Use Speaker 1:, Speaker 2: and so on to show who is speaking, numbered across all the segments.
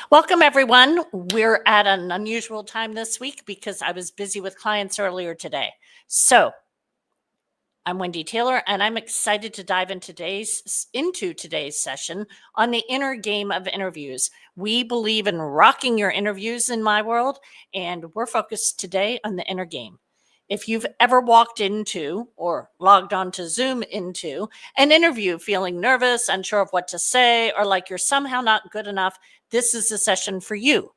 Speaker 1: Welcome, everyone. We're at an unusual time this week because I was busy with clients earlier today. So I'm Wendy Taylor, and I'm excited to dive into today's session on the inner game of interviews. We believe in rocking your interviews in my world, and we're focused today on the inner game. If you've ever walked into or logged on to Zoom into an interview feeling nervous, unsure of what to say, or like you're somehow not good enough, this is a session for you.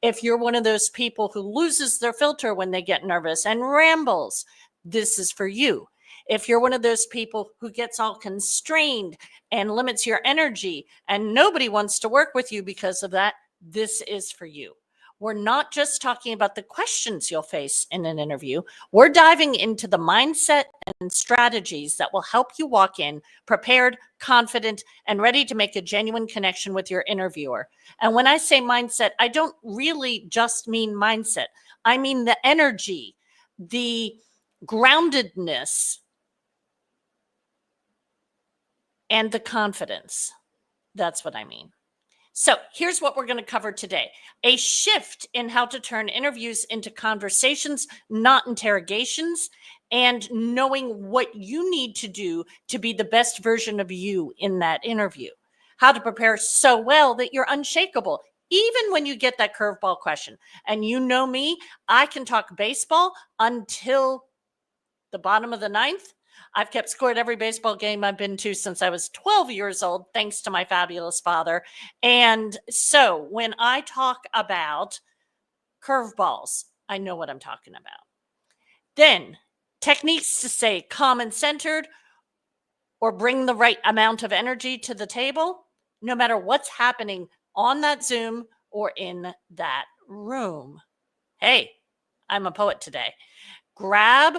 Speaker 1: If you're one of those people who loses their filter when they get nervous and rambles, this is for you. If you're one of those people who gets all constrained and limits your energy and nobody wants to work with you because of that, this is for you. We're not just talking about the questions you'll face in an interview. We're diving into the mindset and strategies that will help you walk in prepared, confident, and ready to make a genuine connection with your interviewer. And when I say mindset, I don't really just mean mindset. I mean the energy, the groundedness, and the confidence. That's what I mean. So here's what we're going to cover today: a shift in how to turn interviews into conversations, not interrogations, and knowing what you need to do to be the best version of you in that interview. How to prepare so well that you're unshakable, even when you get that curveball question. And you know me, I can talk baseball until the bottom of the ninth. I've kept score at every baseball game I've been to since I was 12 years old, thanks to my fabulous father. And so when I talk about curveballs, I know what I'm talking about. Then techniques to stay calm and centered or bring the right amount of energy to the table, no matter what's happening on that Zoom or in that room. Hey, I'm a poet today. Grab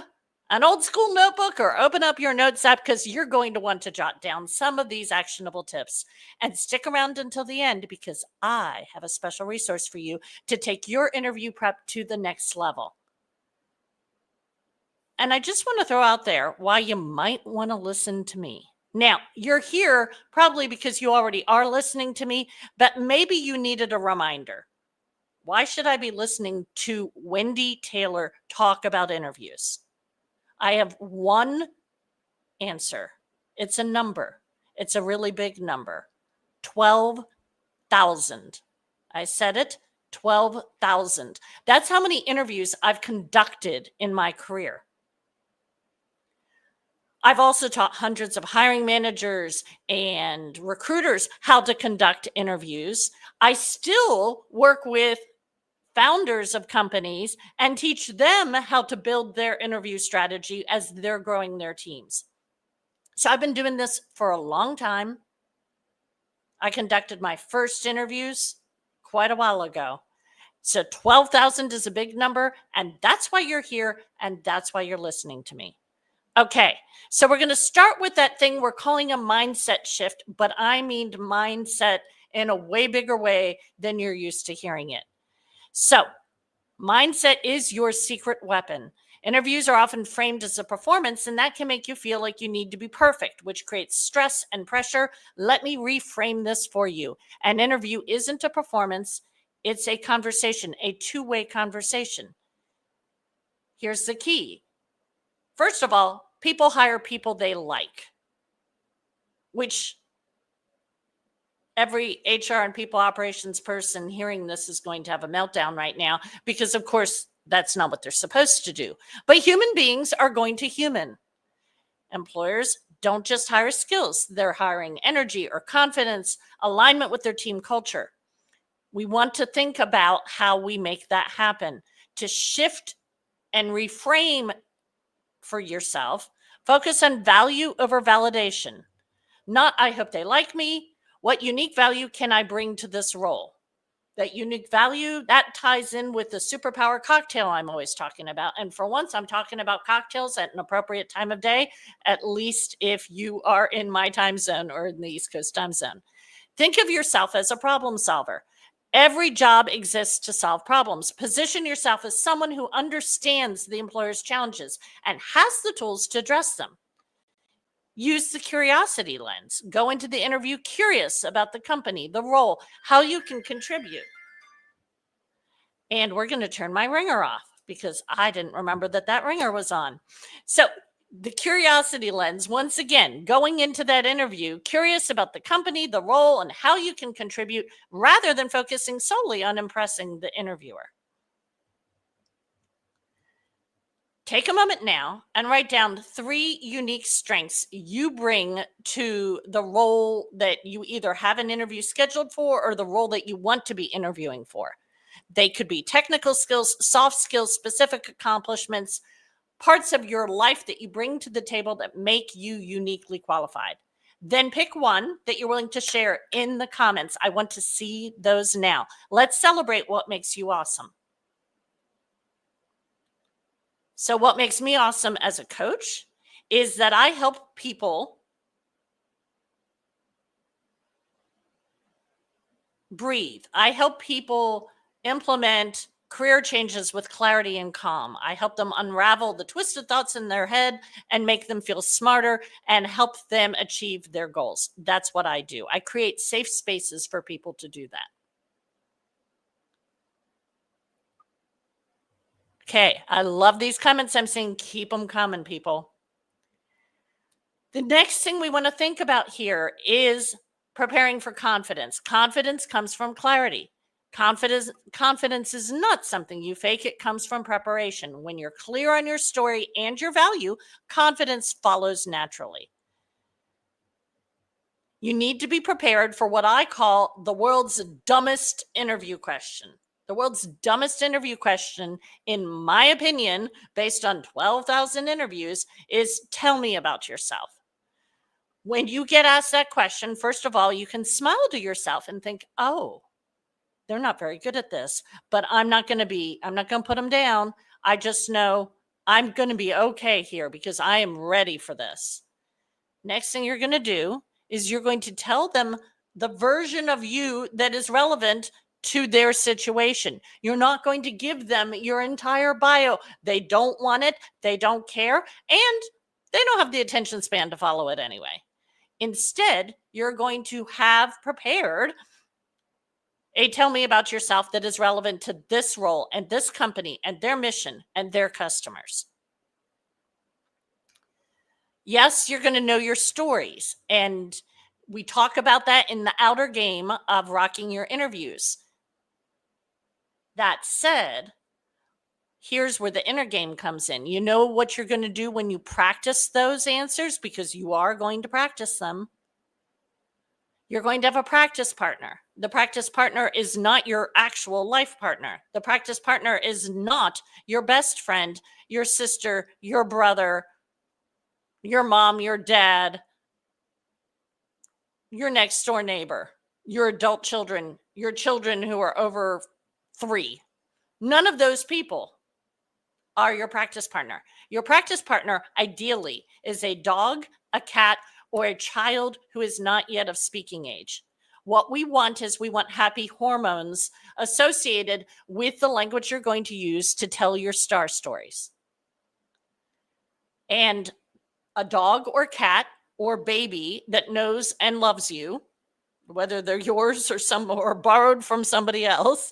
Speaker 1: an old school notebook or open up your notes app because you're going to want to jot down some of these actionable tips, and stick around until the end because I have a special resource for you to take your interview prep to the next level. And I just want to throw out there why you might want to listen to me. Now, you're here probably because you already are listening to me, but maybe you needed a reminder. Why should I be listening to Wendy Taylor talk about interviews? I have one answer. It's a number. It's a really big number. 12,000. I said it, 12,000. That's how many interviews I've conducted in my career. I've also taught hundreds of hiring managers and recruiters how to conduct interviews. I still work with founders of companies and teach them how to build their interview strategy as they're growing their teams. So I've been doing this for a long time. I conducted my first interviews quite a while ago. So 12,000 is a big number, and that's why you're here, and that's why you're listening to me. Okay, so we're going to start with that thing we're calling a mindset shift, but I mean mindset in a way bigger way than you're used to hearing it. So, mindset is your secret weapon. Interviews are often framed as a performance, and that can make you feel like you need to be perfect, which creates stress and pressure. Let me reframe this for you. An interview isn't a performance, it's a conversation, a two-way conversation. Here's the key. First of all, people hire people they like, which every HR and people operations person hearing this is going to have a meltdown right now because, of course, that's not what they're supposed to do. But human beings are going to human. Employers don't just hire skills. They're hiring energy or confidence, alignment with their team culture. We want to think about how we make that happen. To shift and reframe for yourself, focus on value over validation. Not, I hope they like me. What unique value can I bring to this role? That unique value, that ties in with the superpower cocktail I'm always talking about. And for once, I'm talking about cocktails at an appropriate time of day, at least if you are in my time zone or in the East Coast time zone. Think of yourself as a problem solver. Every job exists to solve problems. Position yourself as someone who understands the employer's challenges and has the tools to address them. Use the curiosity lens. Go into the interview curious about the company, the role, how you can contribute. And we're going to turn my ringer off because I didn't remember that ringer was on. So the curiosity lens, once again, going into that interview, curious about the company, the role, and how you can contribute rather than focusing solely on impressing the interviewer. Take a moment now and write down 3 unique strengths you bring to the role that you either have an interview scheduled for or the role that you want to be interviewing for. They could be technical skills, soft skills, specific accomplishments, parts of your life that you bring to the table that make you uniquely qualified. Then pick one that you're willing to share in the comments. I want to see those now. Let's celebrate what makes you awesome. So what makes me awesome as a coach is that I help people breathe. I help people implement career changes with clarity and calm. I help them unravel the twisted thoughts in their head and make them feel smarter and help them achieve their goals. That's what I do. I create safe spaces for people to do that. Okay, I love these comments I'm seeing. Keep them coming, people. The next thing we want to think about here is preparing for confidence. Confidence comes from clarity. Confidence is not something you fake. It comes from preparation. When you're clear on your story and your value, confidence follows naturally. You need to be prepared for what I call the world's dumbest interview question. The world's dumbest interview question, in my opinion, based on 12,000 interviews, is tell me about yourself. When you get asked that question, first of all, you can smile to yourself and think, oh, they're not very good at this, but I'm not going to put them down. I just know I'm going to be okay here because I am ready for this. Next thing you're going to do is you're going to tell them the version of you that is relevant to their situation. You're not going to give them your entire bio. They don't want it. They don't care. And they don't have the attention span to follow it anyway. Instead, you're going to have prepared a tell me about yourself that is relevant to this role and this company and their mission and their customers. Yes, you're going to know your stories. And we talk about that in the outer game of rocking your interviews. That said, here's where the inner game comes in. You know what you're going to do when you practice those answers, because you are going to practice them. You're going to have a practice partner. The practice partner is not your actual life partner. The practice partner is not your best friend, your sister, your brother, your mom, your dad, your next door neighbor, your adult children, your children who are over 3. None of those people are your practice partner. Your practice partner, ideally, is a dog, a cat, or a child who is not yet of speaking age. What we want is we want happy hormones associated with the language you're going to use to tell your star stories. And a dog or cat or baby that knows and loves you, whether they're yours or borrowed from somebody else,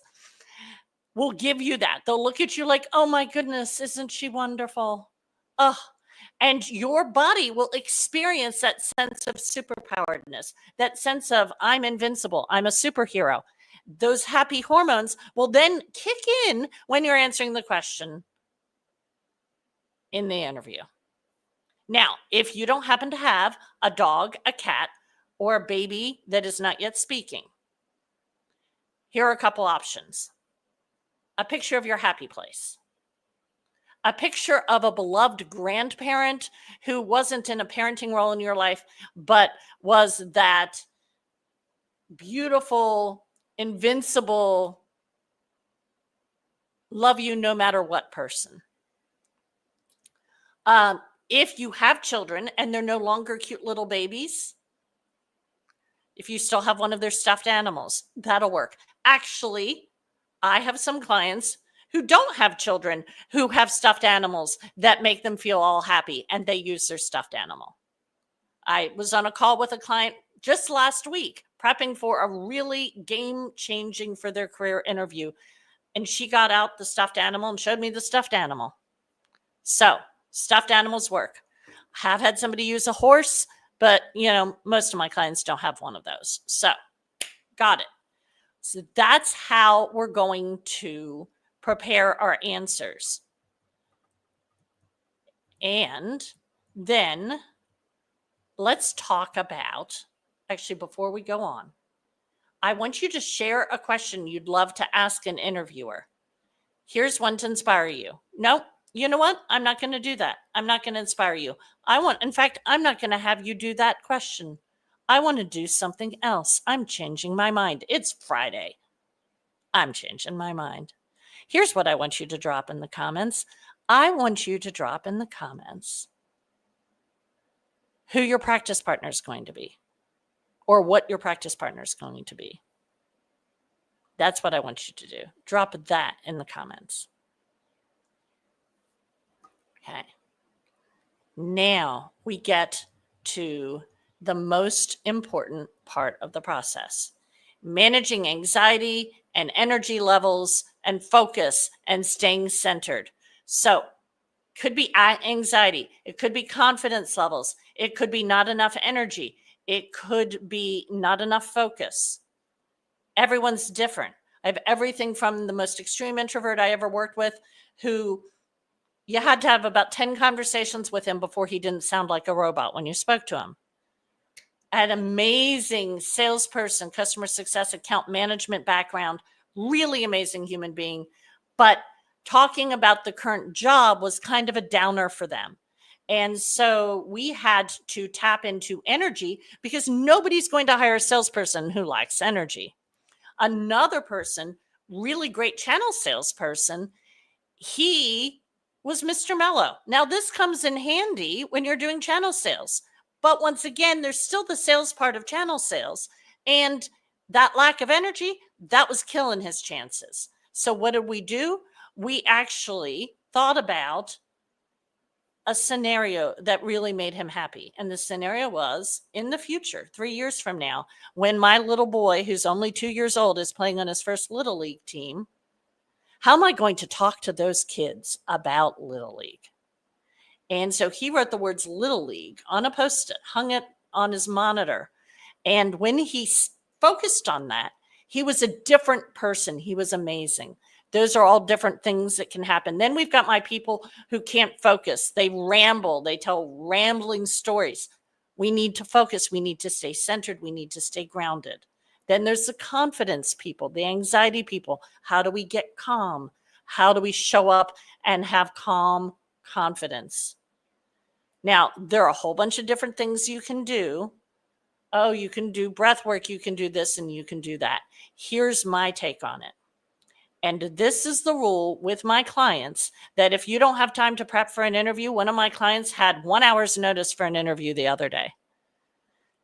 Speaker 1: will give you that. They'll look at you like, oh my goodness, isn't she wonderful? Oh, and your body will experience that sense of superpoweredness, that sense of I'm invincible, I'm a superhero. Those happy hormones will then kick in when you're answering the question in the interview. Now, if you don't happen to have a dog, a cat, or a baby that is not yet speaking, here are a couple options. A picture of your happy place. A picture of a beloved grandparent who wasn't in a parenting role in your life, but was that beautiful, invincible, love you no matter what person. If you have children and they're no longer cute little babies, if you still have one of their stuffed animals, that'll work. Actually, I have some clients who don't have children who have stuffed animals that make them feel all happy, and they use their stuffed animal. I was on a call with a client just last week, prepping for a really game-changing for their career interview. And she got out the stuffed animal and showed me the stuffed animal. So stuffed animals work. I have had somebody use a horse, but most of my clients don't have one of those. So got it. So that's how we're going to prepare our answers. And then let's talk about, actually, before we go on, I want you to share a question you'd love to ask an interviewer. Here's one to inspire you. No, you know what? I'm not going to do that. I'm not going to inspire you. In fact, I'm not going to have you do that question. I want to do something else. I'm changing my mind. It's Friday. I'm changing my mind. Here's what I want you to drop in the comments. I want you to drop in the comments who your practice partner is going to be, or what your practice partner is going to be. That's what I want you to do. Drop that in the comments. Okay. Now we get to the most important part of the process: managing anxiety and energy levels and focus and staying centered. So could be anxiety. It could be confidence levels. It could be not enough energy. It could be not enough focus. Everyone's different. I have everything from the most extreme introvert I ever worked with, who you had to have about 10 conversations with him before he didn't sound like a robot when you spoke to him. I had an amazing salesperson, customer success, account management background, really amazing human being. But talking about the current job was kind of a downer for them. And so we had to tap into energy, because nobody's going to hire a salesperson who lacks energy. Another person, really great channel salesperson, he was Mr. Mellow. Now, this comes in handy when you're doing channel sales. But once again, there's still the sales part of channel sales. And that lack of energy, that was killing his chances. So what did we do? We actually thought about a scenario that really made him happy. And the scenario was, in the future, 3 years from now, when my little boy, who's only 2 years old, is playing on his first Little League team, how am I going to talk to those kids about Little League? And so he wrote the words Little League on a Post-it, hung it on his monitor. And when he focused on that, he was a different person. He was amazing. Those are all different things that can happen. Then we've got my people who can't focus. They ramble. They tell rambling stories. We need to focus. We need to stay centered. We need to stay grounded. Then there's the confidence people, the anxiety people. How do we get calm? How do we show up and have calm confidence? Now, there are a whole bunch of different things you can do. Oh, you can do breath work. You can do this and you can do that. Here's my take on it. And this is the rule with my clients, that if you don't have time to prep for an interview, one of my clients had 1 hour's notice for an interview the other day.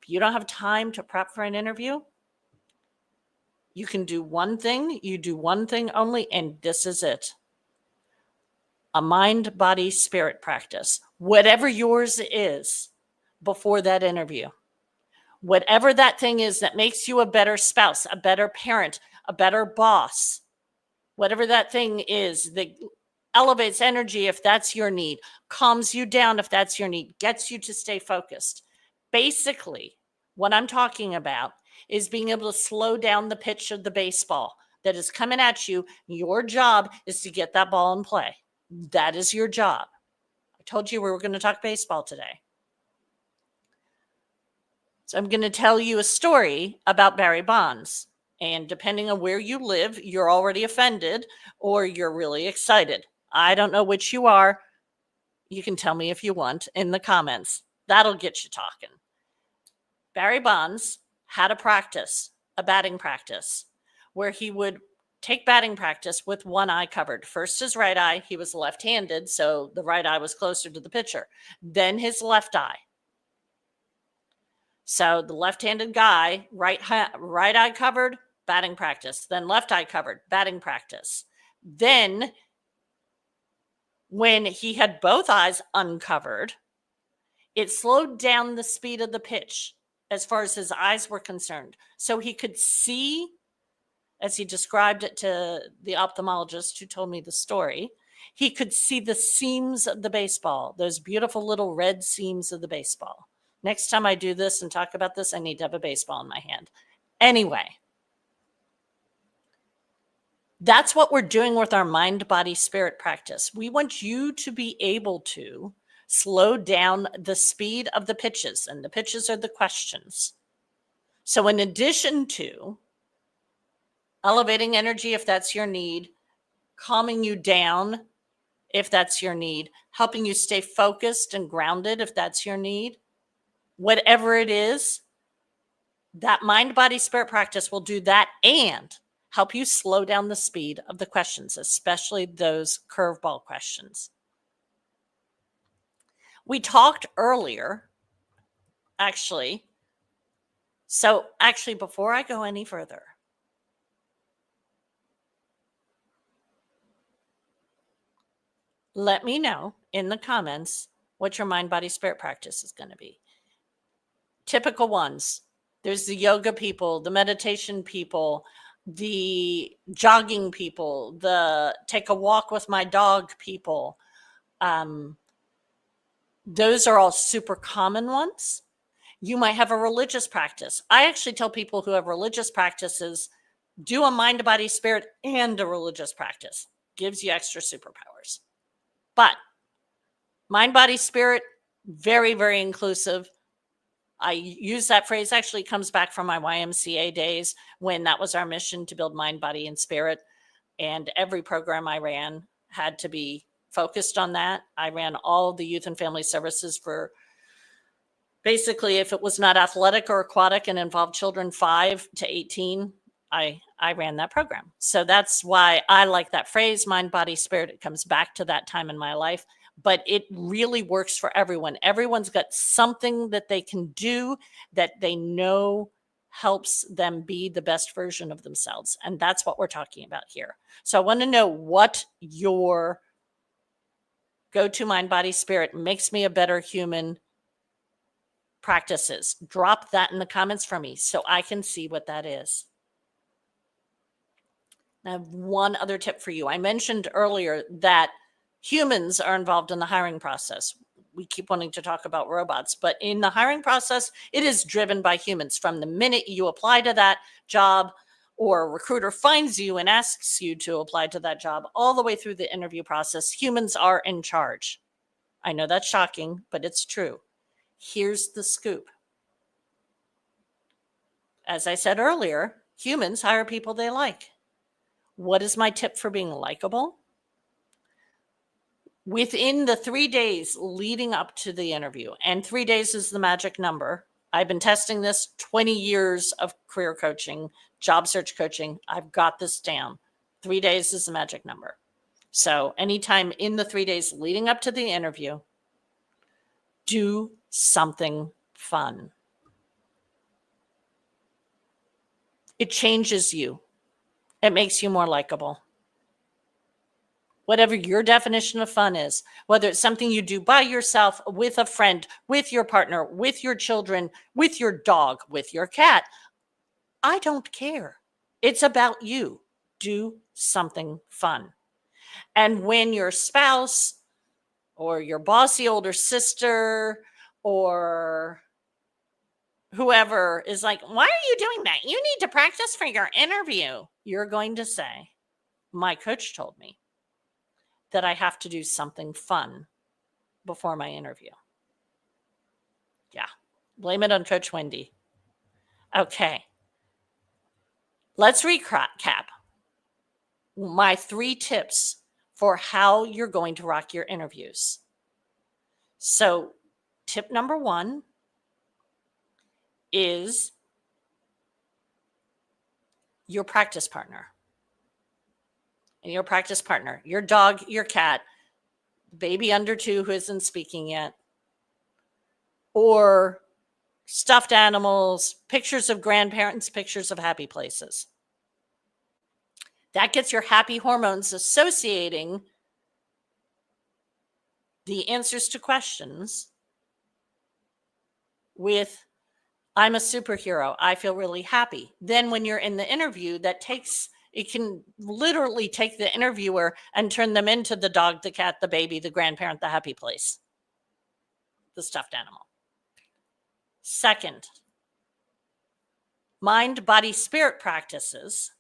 Speaker 1: If you don't have time to prep for an interview, you can do one thing. You do one thing only, and this is it. A mind, body, spirit practice. Whatever yours is before that interview. Whatever that thing is that makes you a better spouse, a better parent, a better boss. Whatever that thing is that elevates energy if that's your need, calms you down if that's your need, gets you to stay focused. Basically, what I'm talking about is being able to slow down the pitch of the baseball that is coming at you. Your job is to get that ball in play. That is your job. I told you we were going to talk baseball today. So I'm going to tell you a story about Barry Bonds. And depending on where you live, you're already offended or you're really excited. I don't know which you are. You can tell me if you want in the comments. That'll get you talking. Barry Bonds had a practice, a batting practice, where he would take batting practice with one eye covered. First his right eye. He was left-handed, so the right eye was closer to the pitcher. Then his left eye. So the left-handed guy, right eye covered, batting practice. Then left eye covered, batting practice. Then when he had both eyes uncovered, It slowed down the speed of the pitch as far as his eyes were concerned. So he could see, as he described it to the ophthalmologist who told me the story, he could see the seams of the baseball, those beautiful little red seams of the baseball. Next time I do this and talk about this, I need to have a baseball in my hand. Anyway, that's what we're doing with our mind, body, spirit practice. We want you to be able to slow down the speed of the pitches, and the pitches are the questions. So in addition to elevating energy, if that's your need, calming you down, if that's your need, helping you stay focused and grounded, if that's your need, whatever it is, that mind, body, spirit practice will do that and help you slow down the speed of the questions, especially those curveball questions. We talked earlier, actually. So actually, before I go any further, let me know in the comments what your mind, body, spirit practice is going to be. Typical ones. There's the yoga people, the meditation people, the jogging people, the take a walk with my dog people. Those are all super common ones. You might have a religious practice. I actually tell people who have religious practices, do a mind, body, spirit, and a religious practice. Gives you extra superpowers. But mind, body, spirit, very, very inclusive. I use that phrase, actually comes back from my YMCA days when that was our mission, to build mind, body, and spirit. And every program I ran had to be focused on that. I ran all the youth and family services for basically, if it was not athletic or aquatic and involved children 5 to 18, I ran that program. So that's why I like that phrase, mind, body, spirit. It comes back to that time in my life, but it really works for everyone. Everyone's got something that they can do that they know helps them be the best version of themselves. And that's what we're talking about here. So I want to know what your go-to mind, body, spirit makes me a better human practices. Drop that in the comments for me so I can see what that is. I have one other tip for you. I mentioned earlier that humans are involved in the hiring process. We keep wanting to talk about robots, but in the hiring process, it is driven by humans. From the minute you apply to that job or a recruiter finds you and asks you to apply to that job, all the way through the interview process, humans are in charge. I know that's shocking, but it's true. Here's the scoop. As I said earlier, humans hire people they like. What is my tip for being likable? Within the 3 days leading up to the interview, and 3 days is the magic number. I've been testing this 20 years of career coaching, job search coaching. I've got this down. 3 days is the magic number. So anytime in the 3 days leading up to the interview, do something fun. It changes you. It makes you more likable. Whatever your definition of fun is, whether it's something you do by yourself, with a friend, with your partner, with your children, with your dog, with your cat, I don't care. It's about you. Do something fun. And when your spouse or your bossy older sister or whoever is like, why are you doing that? You need to practice for your interview. You're going to say, my coach told me that I have to do something fun before my interview. Yeah, blame it on Coach Wendy. Okay, let's recap my 3 tips for how you're going to rock your interviews. So tip number 1 is your practice partner. And your practice partner, your dog, your cat, baby under 2 who isn't speaking yet, or stuffed animals, pictures of grandparents, pictures of happy places. That gets your happy hormones associating the answers to questions with, I'm a superhero, I feel really happy. Then when you're in the interview, it can literally take the interviewer and turn them into the dog, the cat, the baby, the grandparent, the happy place, the stuffed animal. Second, mind, body, spirit practices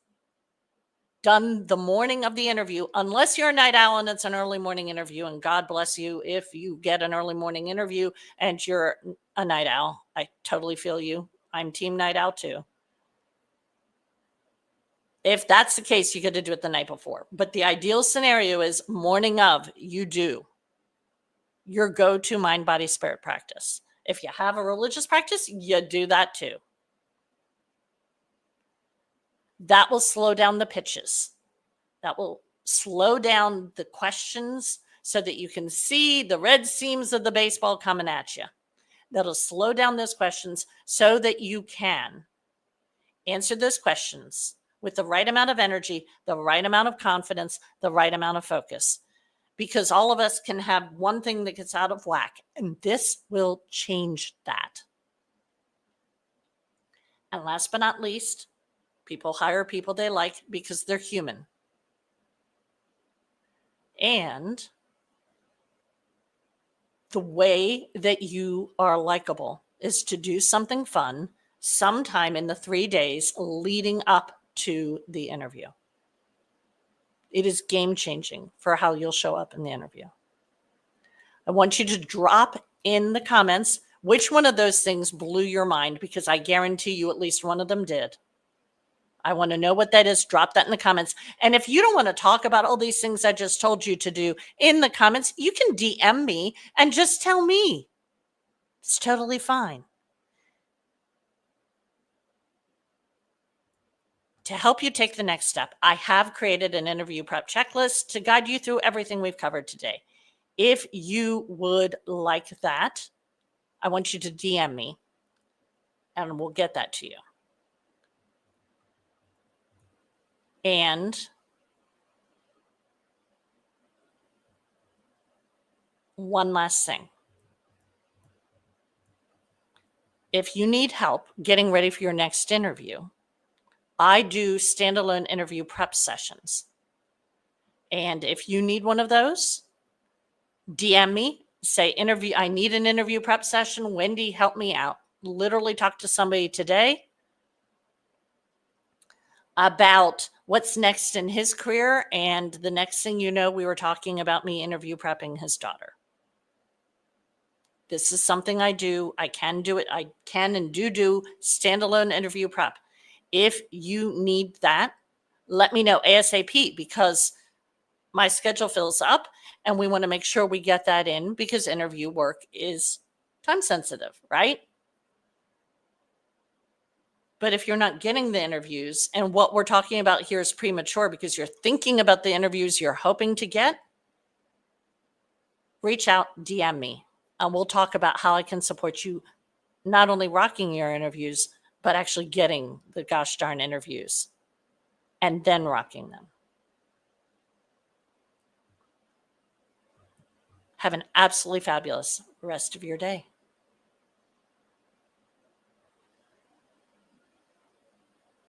Speaker 1: done the morning of the interview, unless you're a night owl and it's an early morning interview, and God bless you if you get an early morning interview and you're a night owl. I totally feel you. I'm team night owl too. If that's the case, you got to do it the night before. But the ideal scenario is morning of, you do your go-to mind, body, spirit practice. If you have a religious practice, you do that too. That will slow down the pitches. That will slow down the questions so that you can see the red seams of the baseball coming at you. That'll slow down those questions so that you can answer those questions with the right amount of energy, the right amount of confidence, the right amount of focus. Because all of us can have one thing that gets out of whack, and this will change that. And last but not least, people hire people they like because they're human. And the way that you are likable is to do something fun sometime in the 3 days leading up to the interview. It is game changing for how you'll show up in the interview. I want you to drop in the comments which one of those things blew your mind, because I guarantee you at least one of them did. I want to know what that is. Drop that in the comments. And if you don't want to talk about all these things I just told you to do in the comments, you can DM me and just tell me. It's totally fine. To help you take the next step, I have created an interview prep checklist to guide you through everything we've covered today. If you would like that, I want you to DM me and we'll get that to you. And one last thing. If you need help getting ready for your next interview, I do standalone interview prep sessions. And if you need one of those, DM me, say I need an interview prep session. Wendy, help me out. Literally talked to somebody today about what's next in his career. And the next thing you know, we were talking about me interview prepping his daughter. This is something I do. I can do it. I can and do standalone interview prep. If you need that, let me know ASAP, because my schedule fills up and we want to make sure we get that in, because interview work is time sensitive, right? But if you're not getting the interviews, and what we're talking about here is premature because you're thinking about the interviews you're hoping to get, reach out, DM me, and we'll talk about how I can support you not only rocking your interviews, but actually getting the gosh darn interviews and then rocking them. Have an absolutely fabulous rest of your day.